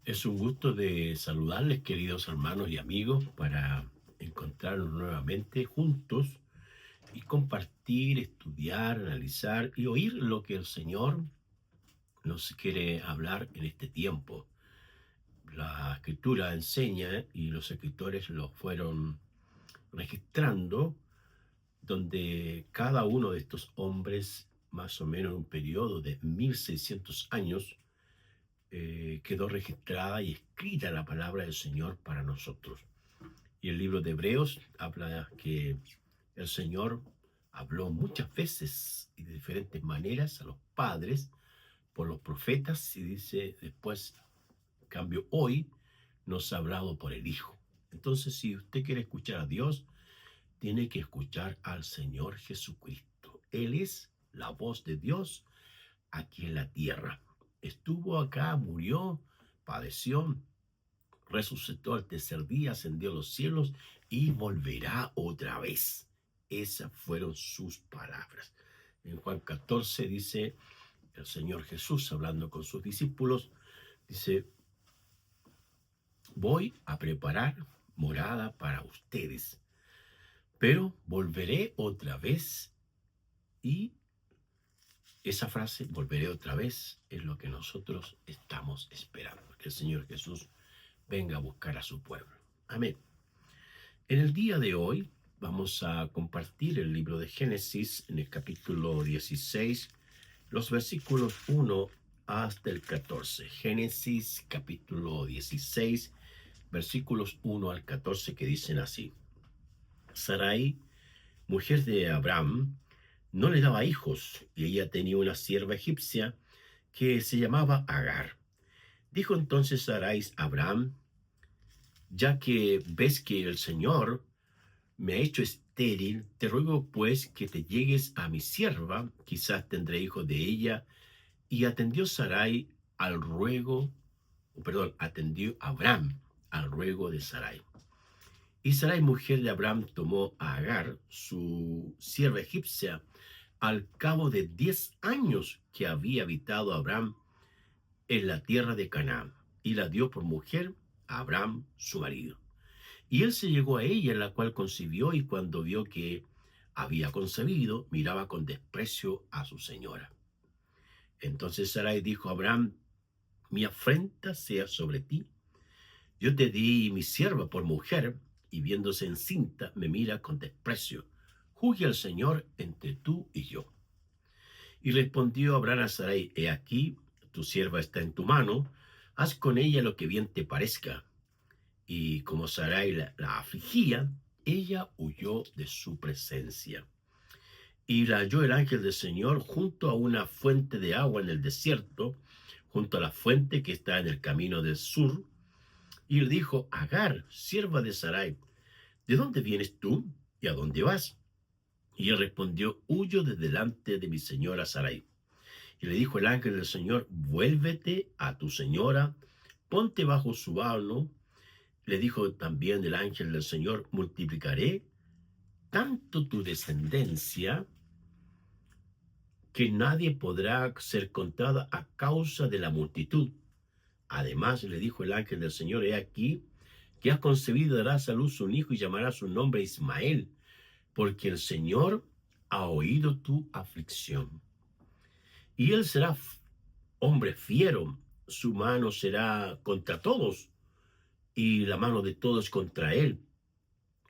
Es un gusto de saludarles, queridos hermanos y amigos, para encontrarnos nuevamente juntos y compartir, estudiar, analizar y oír lo que el Señor nos quiere hablar en este tiempo. La Escritura enseña y los escritores lo fueron registrando, donde cada uno de estos hombres, más o menos en un periodo de 1600 años, quedó registrada y escrita la palabra del Señor para nosotros. Y el libro de Hebreos habla que el Señor habló muchas veces y de diferentes maneras a los padres por los profetas, y dice después, en cambio, hoy nos ha hablado por el Hijo. Entonces, si usted quiere escuchar a Dios, tiene que escuchar al Señor Jesucristo. Él es la voz de Dios aquí en la tierra. Estuvo acá, murió, padeció, resucitó al tercer día, ascendió a los cielos y volverá otra vez. Esas fueron sus palabras. En Juan 14 dice el Señor Jesús, hablando con sus discípulos, dice: voy a preparar morada para ustedes, pero volveré otra vez. Y esa frase, volveré otra vez, es lo que nosotros estamos esperando, que el Señor Jesús venga a buscar a su pueblo. Amén. En el día de hoy vamos a compartir el libro de Génesis en el capítulo 16, los versículos 1 hasta el 14. Génesis capítulo 16, versículos 1 al 14, que dicen así: Sarai, mujer de Abraham, no le daba hijos, y ella tenía una sierva egipcia que se llamaba Agar. Dijo entonces Sarai a Abraham: ya que ves que el Señor me ha hecho estéril, te ruego pues que te llegues a mi sierva, quizás tendré hijo de ella. Y atendió Sarai al ruego, atendió Abraham al ruego de Sarai. Y Sarai, mujer de Abraham, tomó a Agar, su sierva egipcia, al cabo de 10 años que había habitado Abraham en la tierra de Canaán, y la dio por mujer a Abraham, su marido. Y él se llegó a ella, la cual concibió, y cuando vio que había concebido, miraba con desprecio a su señora. Entonces Sarai dijo a Abraham: mi afrenta sea sobre ti. Yo te di mi sierva por mujer, y viéndose encinta, me mira con desprecio. Juzgue al Señor entre tú y yo. Y respondió Abraham a Sarai: he aquí, tu sierva está en tu mano, haz con ella lo que bien te parezca. Y como Sarai la afligía, ella huyó de su presencia. Y la halló el ángel del Señor junto a una fuente de agua en el desierto, junto a la fuente que está en el camino del sur. Y le dijo: Agar, sierva de Sarai, ¿de dónde vienes tú y a dónde vas? Y él respondió: huyo de delante de mi señora Sarai. Y le dijo el ángel del Señor: vuélvete a tu señora, ponte bajo su mano. Le dijo también el ángel del Señor: multiplicaré tanto tu descendencia que nadie podrá ser contada a causa de la multitud. Además le dijo el ángel del Señor: he aquí que has concebido, darás a luz un hijo y llamarás su nombre Ismael, porque el Señor ha oído tu aflicción. Y él será hombre fiero, su mano será contra todos, y la mano de todos contra él,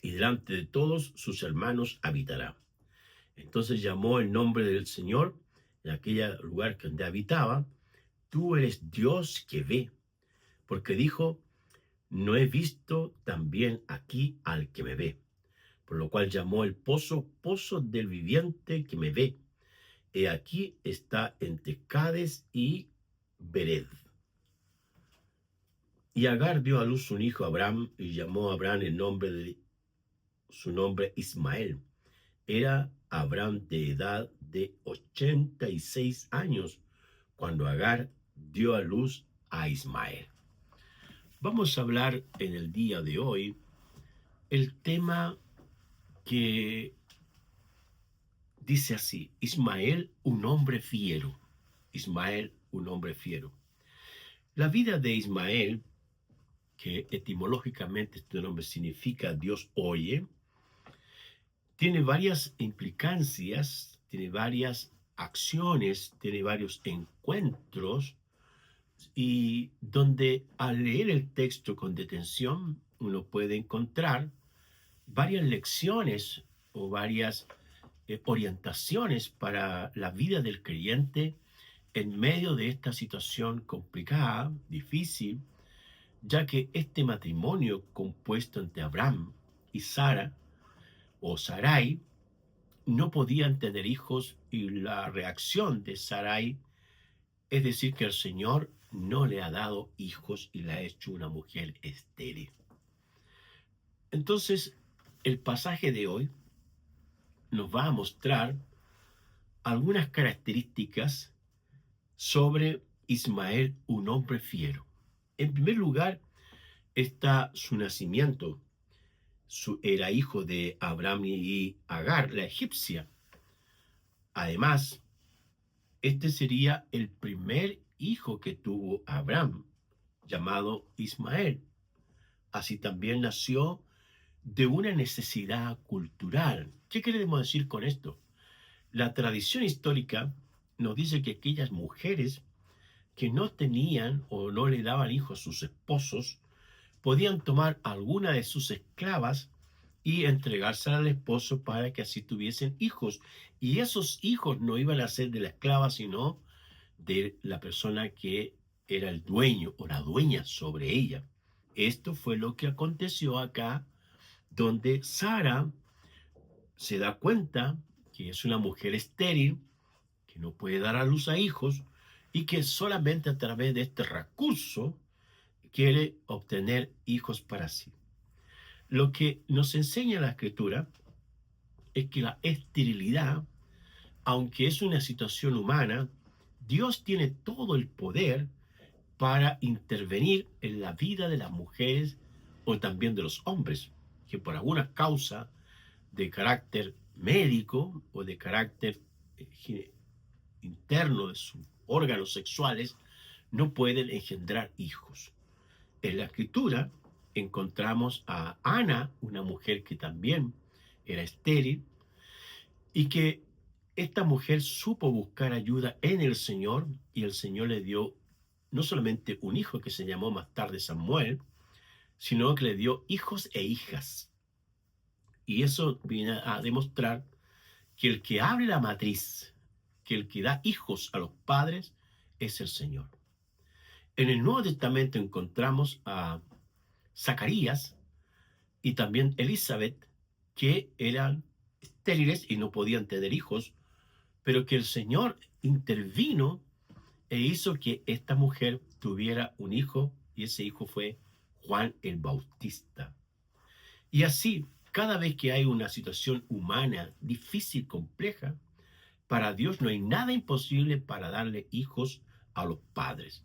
y delante de todos sus hermanos habitará. Entonces llamó el nombre del Señor en aquel lugar donde habitaba: tú eres Dios que ve, porque dijo: no he visto también aquí al que me ve. Por lo cual llamó el pozo, pozo del viviente que me ve. He aquí está entre Cades y Bered. Y Agar dio a luz un hijo a Abraham, y llamó a Abraham el nombre de su nombre Ismael. Era Abraham de edad de 86 años cuando Agar dio a luz a Ismael. Vamos a hablar en el día de hoy el tema que dice así: Ismael, un hombre fiero. Ismael, un hombre fiero. La vida de Ismael, que etimológicamente este nombre significa Dios oye, tiene varias implicancias, tiene varias acciones, tiene varios encuentros, y donde al leer el texto con detención uno puede encontrar varias lecciones o varias orientaciones para la vida del creyente en medio de esta situación complicada, difícil, ya que este matrimonio compuesto entre Abraham y Sara o Sarai no podían tener hijos, y la reacción de Sarai es decir que el Señor no le ha dado hijos y la ha hecho una mujer estéril. Entonces, el pasaje de hoy nos va a mostrar algunas características sobre Ismael, un hombre fiero. En primer lugar, está su nacimiento. Era hijo de Abraham y Agar, la egipcia. Además, este sería el primer hijo que tuvo Abraham, llamado Ismael. Así también nació de una necesidad cultural. ¿Qué queremos decir con esto? La tradición histórica nos dice que aquellas mujeres que no tenían o no le daban hijos a sus esposos podían tomar alguna de sus esclavas y entregársela al esposo para que así tuviesen hijos. Y esos hijos no iban a ser de la esclava, sino de la persona que era el dueño o la dueña sobre ella. Esto fue lo que aconteció acá, donde Sara se da cuenta que es una mujer estéril, que no puede dar a luz a hijos, y que solamente a través de este recurso quiere obtener hijos para sí. Lo que nos enseña la Escritura es que la esterilidad, aunque es una situación humana, Dios tiene todo el poder para intervenir en la vida de las mujeres o también de los hombres, que por alguna causa de carácter médico o de carácter interno de sus órganos sexuales no pueden engendrar hijos. En la Escritura encontramos a Ana, una mujer que también era estéril, y que esta mujer supo buscar ayuda en el Señor, y el Señor le dio no solamente un hijo que se llamó más tarde Samuel, sino que le dio hijos e hijas. Y eso viene a demostrar que el que abre la matriz, que el que da hijos a los padres, es el Señor. En el Nuevo Testamento encontramos a Zacarías y también Elizabeth, que eran estériles y no podían tener hijos, pero que el Señor intervino e hizo que esta mujer tuviera un hijo, y ese hijo fue Juan el Bautista. Y así, cada vez que hay una situación humana difícil, compleja, para Dios no hay nada imposible para darle hijos a los padres.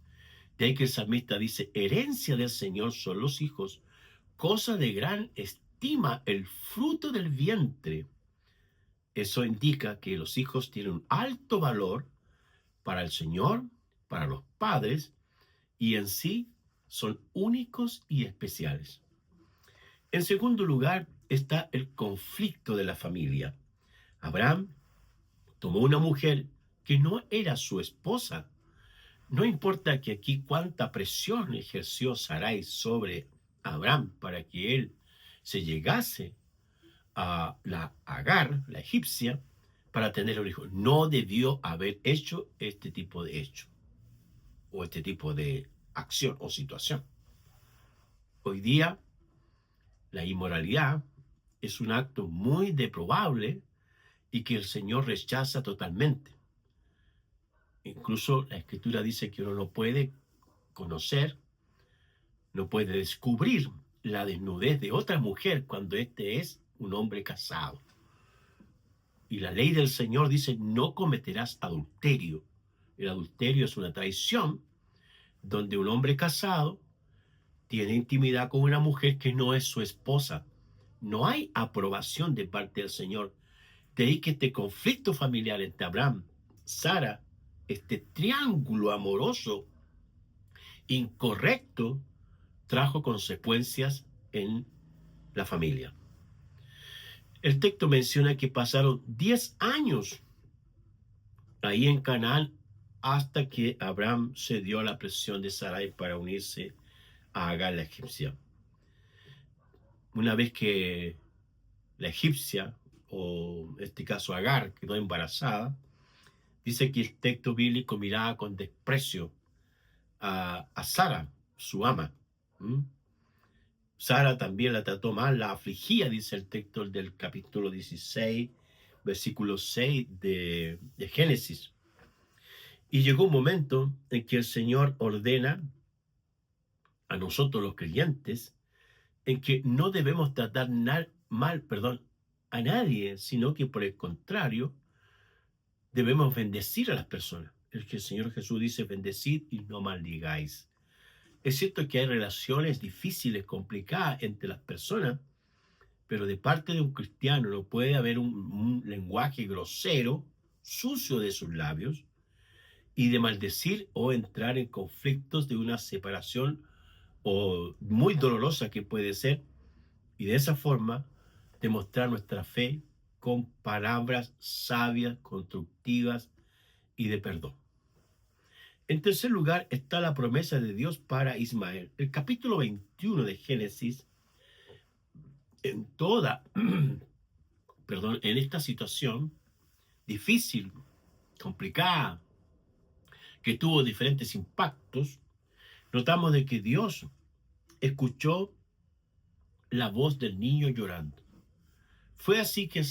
De ahí que el salmista dice: herencia del Señor son los hijos, cosa de gran estima el fruto del vientre. Eso indica que los hijos tienen un alto valor para el Señor, para los padres, y en sí son únicos y especiales. En segundo lugar está el conflicto de la familia. Abraham tomó una mujer que no era su esposa. No importa que aquí cuánta presión ejerció Sarai sobre Abraham para que él se llegase a la Agar, la egipcia, para tener un hijo. No debió haber hecho este tipo de hecho o este tipo de acción o situación. Hoy día la inmoralidad es un acto muy deplorable y que el Señor rechaza totalmente. Incluso la Escritura dice que uno no puede conocer, no puede descubrir la desnudez de otra mujer cuando este es un hombre casado. Y la ley del Señor dice: no cometerás adulterio. El adulterio es una traición donde un hombre casado tiene intimidad con una mujer que no es su esposa. No hay aprobación de parte del Señor. De ahí que este conflicto familiar entre Abraham, Sara, este triángulo amoroso, incorrecto trajo consecuencias en la familia. El texto menciona que pasaron 10 años ahí en Canaán hasta que Abraham cedió a la presión de Sarai para unirse a Agar la egipcia. Una vez que la egipcia, o en este caso Agar, quedó embarazada, dice que el texto bíblico miraba con desprecio a Sara, su ama. Sara también la trató mal, la afligía, dice el texto del capítulo 16, versículo 6 de Génesis. Y llegó un momento en que el Señor ordena a nosotros los creyentes en que no debemos tratar mal a nadie, sino que por el contrario debemos bendecir a las personas. El que el Señor Jesús dice: bendecid y no maldigáis. Es cierto que hay relaciones difíciles, complicadas entre las personas, pero de parte de un cristiano no puede haber un lenguaje grosero, sucio de sus labios, y de maldecir o entrar en conflictos de una separación o muy dolorosa que puede ser, y de esa forma demostrar nuestra fe con palabras sabias, constructivas y de perdón. En tercer lugar está la promesa de Dios para Ismael. El capítulo 21 de Génesis, en esta situación difícil, complicada, que tuvo diferentes impactos, notamos de que Dios escuchó la voz del niño llorando. Fue así que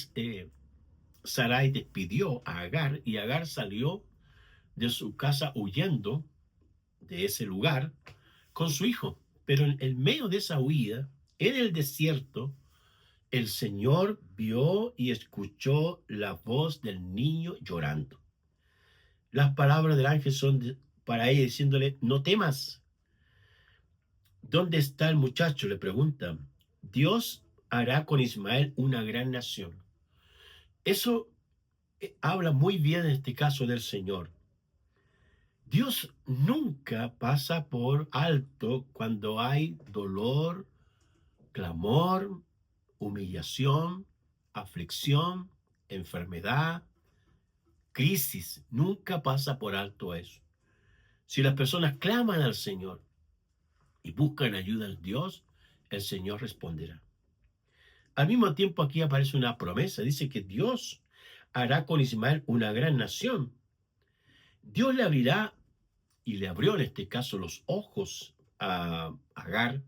Sarai despidió a Agar, y Agar salió de su casa huyendo de ese lugar con su hijo. Pero en el medio de esa huida, en el desierto, el Señor vio y escuchó la voz del niño llorando. Las palabras del ángel son para ella, diciéndole: no temas. ¿Dónde está el muchacho?, le pregunta. Dios hará con Ismael una gran nación. Eso habla muy bien en este caso del Señor. Dios nunca pasa por alto cuando hay dolor, clamor, humillación, aflicción, enfermedad, crisis. Nunca pasa por alto eso. Si las personas claman al Señor y buscan ayuda en Dios, el Señor responderá. Al mismo tiempo, aquí aparece una promesa. Dice que Dios hará con Ismael una gran nación. Dios le abrirá, y le abrió en este caso los ojos a Agar,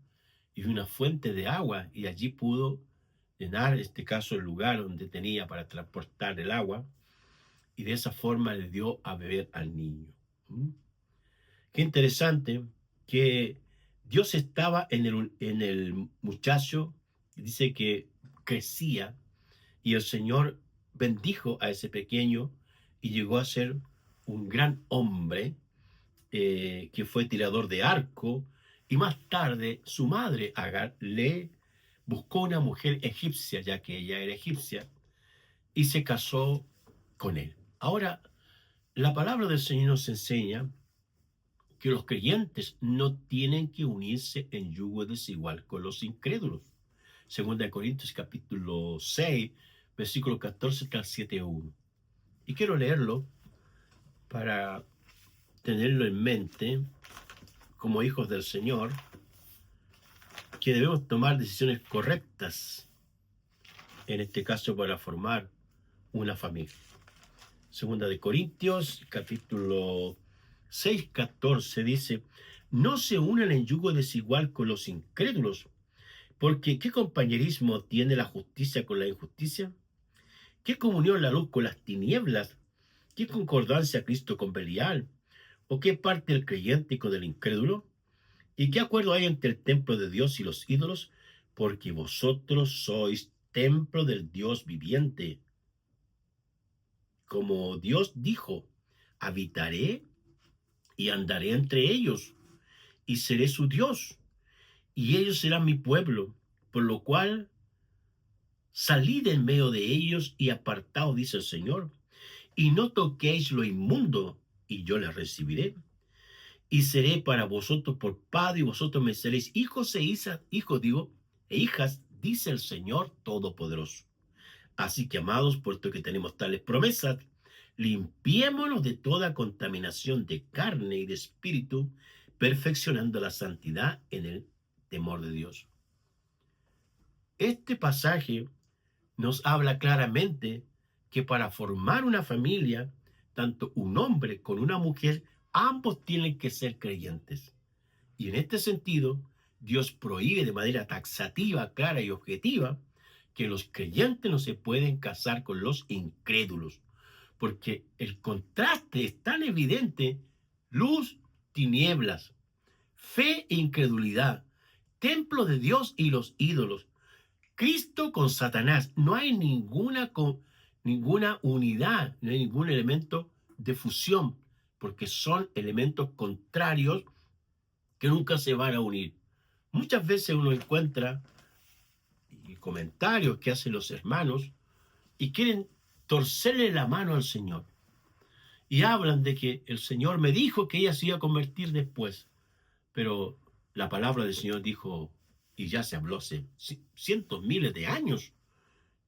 y una fuente de agua, y allí pudo llenar, en este caso, el lugar donde tenía para transportar el agua, y de esa forma le dio a beber al niño. Qué interesante que Dios estaba en el muchacho. Dice que crecía, y el Señor bendijo a ese pequeño y llegó a ser un gran hombre, que fue tirador de arco, y más tarde su madre Agar le buscó una mujer egipcia, ya que ella era egipcia, y se casó con él. Ahora, la palabra del Señor nos enseña que los creyentes no tienen que unirse en yugo desigual con los incrédulos. Segunda de Corintios capítulo 6, versículo 14 al 7:1. Y quiero leerlo para tenerlo en mente como hijos del Señor, que debemos tomar decisiones correctas, en este caso para formar una familia. Segunda de Corintios capítulo 6, 14 dice: no se unan en yugo desigual con los incrédulos, porque ¿qué compañerismo tiene la justicia con la injusticia? ¿Qué comunión la luz con las tinieblas? ¿Qué concordancia Cristo con Belial? ¿O qué parte el creyente con el incrédulo? ¿Y qué acuerdo hay entre el templo de Dios y los ídolos? Porque vosotros sois templo del Dios viviente. Como Dios dijo: habitaré y andaré entre ellos, y seré su Dios, y ellos serán mi pueblo. Por lo cual, salid en medio de ellos y apartaos, dice el Señor, y no toquéis lo inmundo, y yo les recibiré. y seré para vosotros por padre, y vosotros me seréis hijos e hijas, dice el Señor Todopoderoso. Así que, amados, puesto que tenemos tales promesas, limpiémonos de toda contaminación de carne y de espíritu, perfeccionando la santidad en el temor de Dios. Este pasaje nos habla claramente que para formar una familia, tanto un hombre con una mujer, ambos tienen que ser creyentes. Y en este sentido, Dios prohíbe de manera taxativa, clara y objetiva que los creyentes no se pueden casar con los incrédulos, porque el contraste es tan evidente: luz, tinieblas, fe e incredulidad, templo de Dios y los ídolos, Cristo con Satanás. No hay ninguna unidad, no hay ningún elemento de fusión, porque son elementos contrarios que nunca se van a unir. Muchas veces uno encuentra comentarios que hacen los hermanos y quieren torcerle la mano al Señor. Y hablan de que el Señor me dijo que ella se iba a convertir después. Pero la palabra del Señor dijo, y ya se habló hace cientos, miles de años,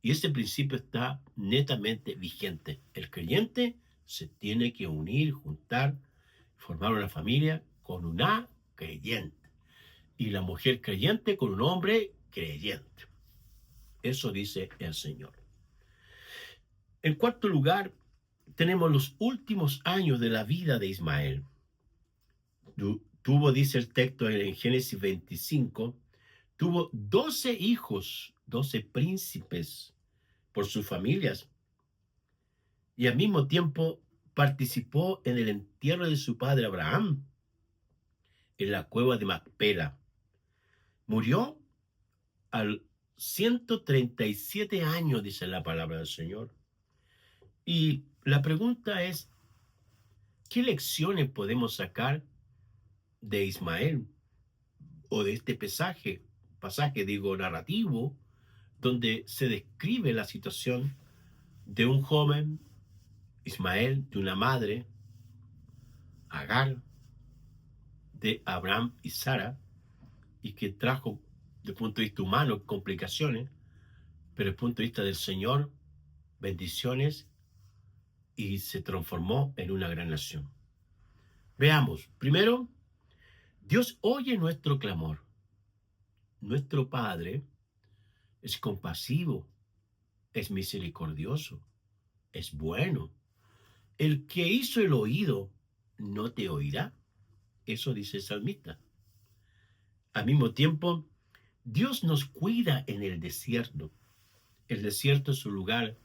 y ese principio está netamente vigente. El creyente se tiene que unir, juntar, formar una familia con una creyente, y la mujer creyente con un hombre creyente. Eso dice el Señor. En cuarto lugar, tenemos los últimos años de la vida de Ismael. Tuvo, dice el texto en Génesis 25, tuvo 12 hijos, 12 príncipes por sus familias, y al mismo tiempo participó en el entierro de su padre Abraham en la cueva de Macpela. Murió al 137 años, dice la palabra del Señor. Y la pregunta es, ¿qué lecciones podemos sacar de Ismael o de este pasaje narrativo, donde se describe la situación de un joven, Ismael, de una madre, Agar, de Abraham y Sara, y que trajo, desde el punto de vista humano, complicaciones, pero desde el punto de vista del Señor, bendiciones, y se transformó en una gran nación? Veamos, primero, Dios oye nuestro clamor. Nuestro Padre es compasivo, es misericordioso, es bueno. El que hizo el oído no te oirá. Eso dice el salmista. Al mismo tiempo, Dios nos cuida en el desierto. El desierto es un lugar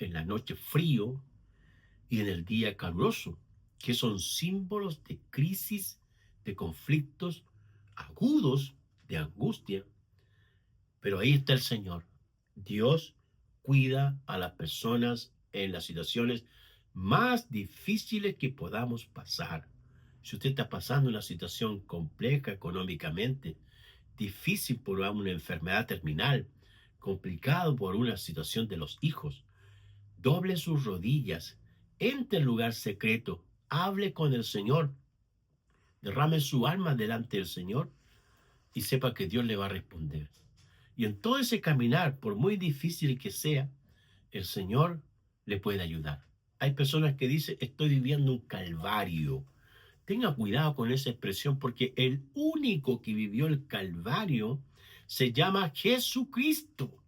en la noche frío y en el día caluroso, que son símbolos de crisis, de conflictos agudos, de angustia. Pero ahí está el Señor. Dios cuida a las personas en las situaciones más difíciles que podamos pasar. Si usted está pasando una situación compleja económicamente, difícil por una enfermedad terminal, complicado por una situación de los hijos, doble sus rodillas, entre el lugar secreto, hable con el Señor, derrame su alma delante del Señor y sepa que Dios le va a responder. Y en todo ese caminar, por muy difícil que sea, el Señor le puede ayudar. Hay personas que dicen, estoy viviendo un calvario. Tenga cuidado con esa expresión, porque el único que vivió el calvario se llama Jesucristo.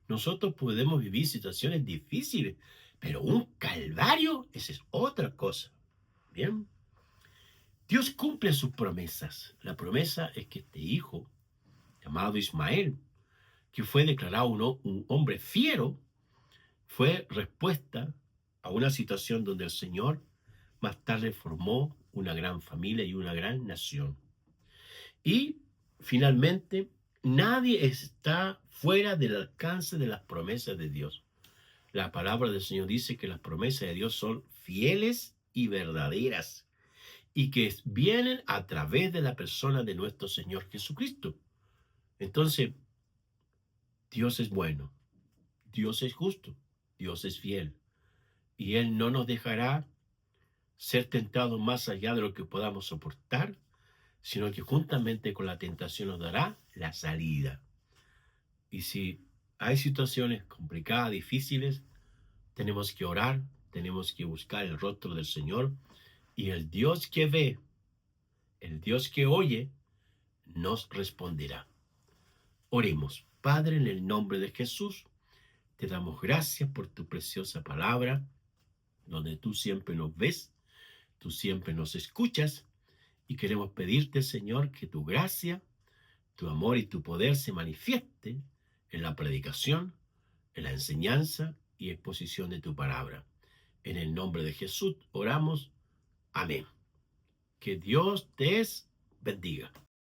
Nosotros podemos vivir situaciones difíciles, pero un calvario, esa es otra cosa. Bien. Dios cumple sus promesas. La promesa es que este hijo, llamado Ismael, que fue declarado un hombre fiero, fue respuesta a una situación donde el Señor más tarde formó una gran familia y una gran nación. Y finalmente, nadie está fuera del alcance de las promesas de Dios. La palabra del Señor dice que las promesas de Dios son fieles y verdaderas, y que vienen a través de la persona de nuestro Señor Jesucristo. Entonces, Dios es bueno, Dios es justo, Dios es fiel, y Él no nos dejará ser tentados más allá de lo que podamos soportar, sino que juntamente con la tentación nos dará la salida. Y si hay situaciones complicadas, difíciles, tenemos que orar, tenemos que buscar el rostro del Señor, y el Dios que ve, el Dios que oye, nos responderá. Oremos. Padre, en el nombre de Jesús, te damos gracias por tu preciosa palabra, donde tú siempre nos ves, tú siempre nos escuchas, y queremos pedirte, Señor, que tu gracia, tu amor y tu poder se manifieste en la predicación, en la enseñanza y exposición de tu palabra. En el nombre de Jesús oramos. Amén. Que Dios te bendiga.